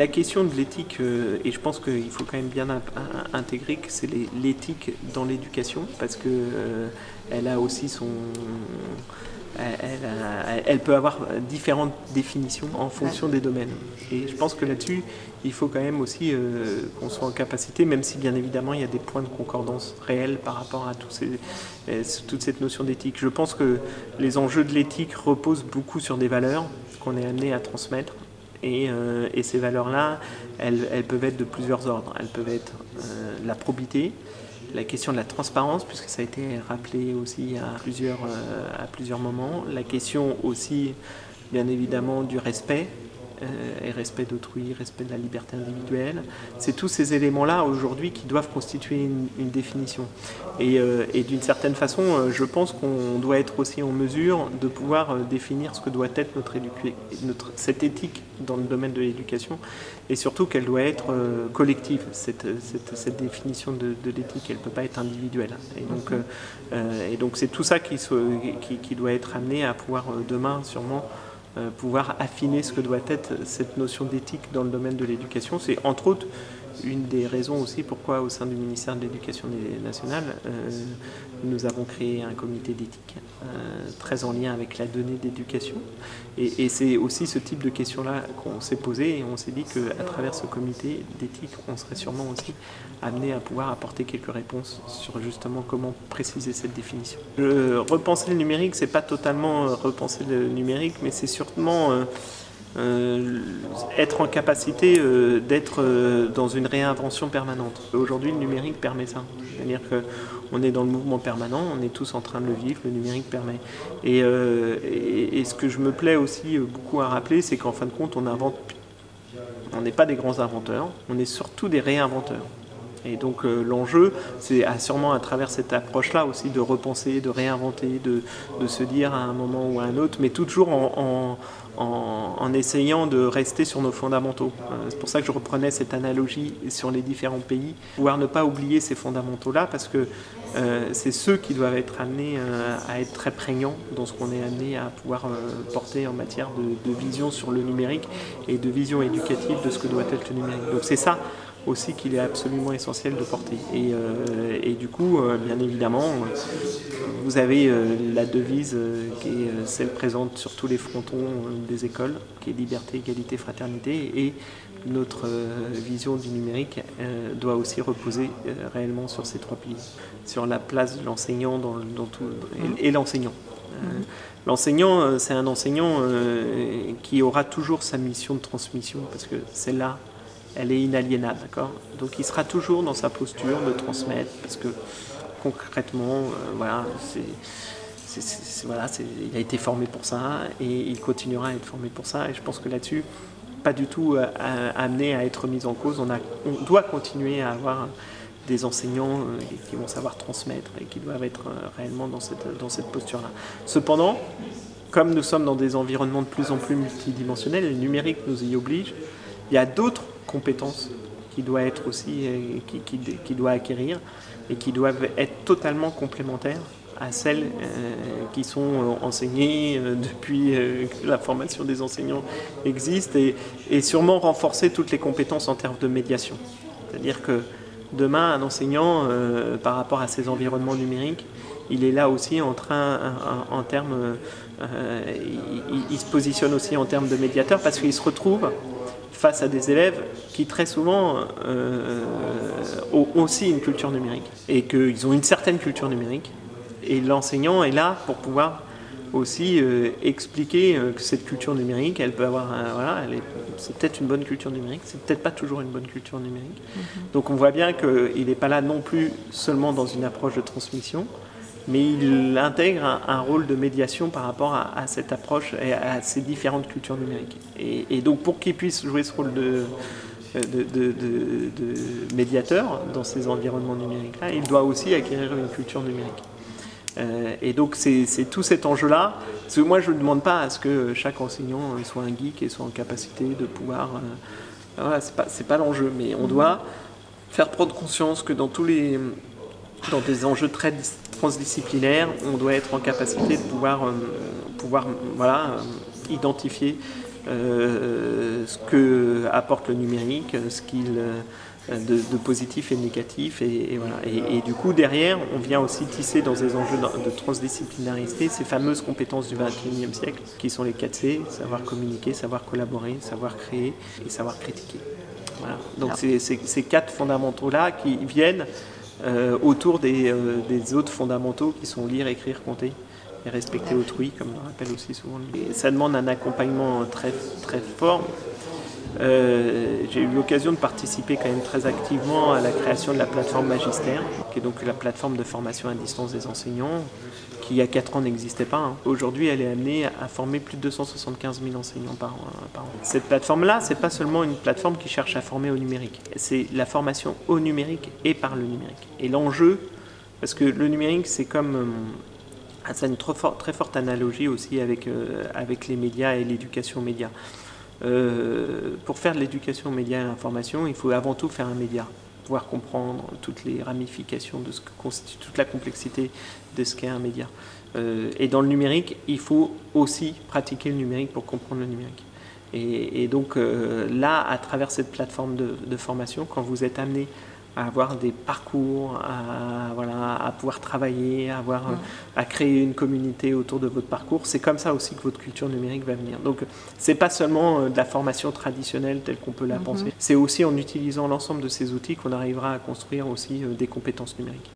La question de l'éthique, et je pense qu'il faut quand même bien intégrer que c'est l'éthique dans l'éducation, parce que elle a aussi son... Elle peut avoir différentes définitions en fonction des domaines. Et je pense que là-dessus, il faut quand même aussi qu'on soit en capacité, même si bien évidemment il y a des points de concordance réels par rapport à toute cette notion d'éthique. Je pense que les enjeux de l'éthique reposent beaucoup sur des valeurs qu'on est amené à transmettre. Et ces valeurs-là, elles peuvent être de plusieurs ordres. Elles peuvent être la probité, la question de la transparence, puisque ça a été rappelé aussi à plusieurs moments. La question aussi, bien évidemment, du respect, et respect d'autrui, respect de la liberté individuelle. C'est tous ces éléments-là aujourd'hui qui doivent constituer une définition. Et d'une certaine façon, je pense qu'on doit être aussi en mesure de pouvoir définir ce que doit être cette éthique dans le domaine de l'éducation, et surtout qu'elle doit être collective. Cette définition de l'éthique, elle ne peut pas être individuelle. Et donc c'est tout ça qui doit être amené à pouvoir demain sûrement pouvoir affiner ce que doit être cette notion d'éthique dans le domaine de l'éducation. C'est entre autres une des raisons aussi pourquoi au sein du ministère de l'Éducation nationale, nous avons créé un comité d'éthique très en lien avec la donnée d'éducation. Et c'est aussi ce type de questions-là qu'on s'est posé, et on s'est dit qu'à travers ce comité d'éthique, on serait sûrement aussi amené à pouvoir apporter quelques réponses sur justement comment préciser cette définition. Repenser le numérique, c'est pas totalement repenser le numérique, mais c'est sûrement être en capacité d'être dans une réinvention permanente. Aujourd'hui, le numérique permet ça. C'est-à-dire qu'on est dans le mouvement permanent, on est tous en train de le vivre, le numérique permet. Et ce que je me plais aussi beaucoup à rappeler, c'est qu'en fin de compte, on n'est pas des grands inventeurs, on est surtout des réinventeurs. Et donc l'enjeu, c'est sûrement à travers cette approche-là aussi de repenser, de réinventer, de se dire à un moment ou à un autre, mais toujours en essayant de rester sur nos fondamentaux. C'est pour ça que je reprenais cette analogie sur les différents pays, pouvoir ne pas oublier ces fondamentaux-là, parce que c'est ceux qui doivent être amenés à être très prégnants dans ce qu'on est amené à pouvoir porter en matière de vision sur le numérique et de vision éducative de ce que doit être le numérique. Donc c'est ça aussi qu'il est absolument essentiel de porter. Et du coup, bien évidemment, vous avez la devise qui est celle présente sur tous les frontons des écoles, qui est liberté, égalité, fraternité, et notre vision du numérique doit aussi reposer réellement sur ces trois piliers, sur la place de l'enseignant dans tout, et l'enseignant. L'enseignant, c'est un enseignant qui aura toujours sa mission de transmission, parce que celle-là, elle est inaliénable, d'accord? Donc il sera toujours dans sa posture de transmettre, parce que concrètement, voilà, il a été formé pour ça, et il continuera à être formé pour ça, et je pense que là-dessus, pas du tout amené à être mis en cause. On doit continuer à avoir des enseignants qui vont savoir transmettre et qui doivent être réellement dans cette posture-là. Cependant, comme nous sommes dans des environnements de plus en plus multidimensionnels, le numérique nous y oblige, il y a d'autres compétences qui doivent être aussi, qui doivent acquérir, et qui doivent être totalement complémentaires à celles qui sont enseignées depuis que la formation des enseignants existe, et sûrement renforcer toutes les compétences en termes de médiation. C'est-à-dire que demain, un enseignant, par rapport à ces environnements numériques, il est là aussi il se positionne aussi en termes de médiateur, parce qu'il se retrouve face à des élèves qui très souvent ont aussi une culture numérique, et qu'ils ont une certaine culture numérique, et l'enseignant est là pour pouvoir aussi expliquer que cette culture numérique, elle peut avoir, c'est peut-être une bonne culture numérique, c'est peut-être pas toujours une bonne culture numérique. Donc on voit bien qu'il n'est pas là non plus seulement dans une approche de transmission, mais il intègre un rôle de médiation par rapport à cette approche et à ces différentes cultures numériques. Et donc pour qu'il puisse jouer ce rôle de médiateur dans ces environnements numériques-là, il doit aussi acquérir une culture numérique. Et donc c'est tout cet enjeu-là. Parce que moi je ne demande pas à ce que chaque enseignant soit un geek et soit en capacité de pouvoir... voilà, c'est pas l'enjeu, mais on doit faire prendre conscience que dans des enjeux très transdisciplinaires, on doit être en capacité de pouvoir identifier ce que apporte le numérique, ce qu'il de positif et de négatif. Et voilà. Et du coup, derrière, on vient aussi tisser dans des enjeux de transdisciplinarité ces fameuses compétences du XXIe siècle, qui sont les 4C, savoir communiquer, savoir collaborer, savoir créer et savoir critiquer. Voilà. Donc c'est ces 4 fondamentaux-là qui viennent autour des autres fondamentaux qui sont lire, écrire, compter et respecter autrui, comme on rappelle aussi souvent. Et ça demande un accompagnement très, très fort. J'ai eu l'occasion de participer quand même très activement à la création de la plateforme Magistère, qui est donc la plateforme de formation à distance des enseignants, qui il y a 4 ans n'existait pas. Hein. Aujourd'hui, elle est amenée à former plus de 275 000 enseignants par an. Cette plateforme-là, c'est pas seulement une plateforme qui cherche à former au numérique, c'est la formation au numérique et par le numérique. Et l'enjeu, parce que le numérique, c'est comme... ça a une très forte analogie aussi avec les médias et l'éducation aux médias. Pour faire de l'éducation aux médias et à l'information, il faut avant tout faire un média, pouvoir comprendre toutes les ramifications de ce que constitue toute la complexité de ce qu'est un média. Et dans le numérique, il faut aussi pratiquer le numérique pour comprendre le numérique. Et donc là, à travers cette plateforme de formation, quand vous êtes amené à avoir des parcours, à pouvoir travailler, à créer une communauté autour de votre parcours. C'est comme ça aussi que votre culture numérique va venir. Donc, c'est pas seulement de la formation traditionnelle telle qu'on peut la penser. C'est aussi en utilisant l'ensemble de ces outils qu'on arrivera à construire aussi des compétences numériques.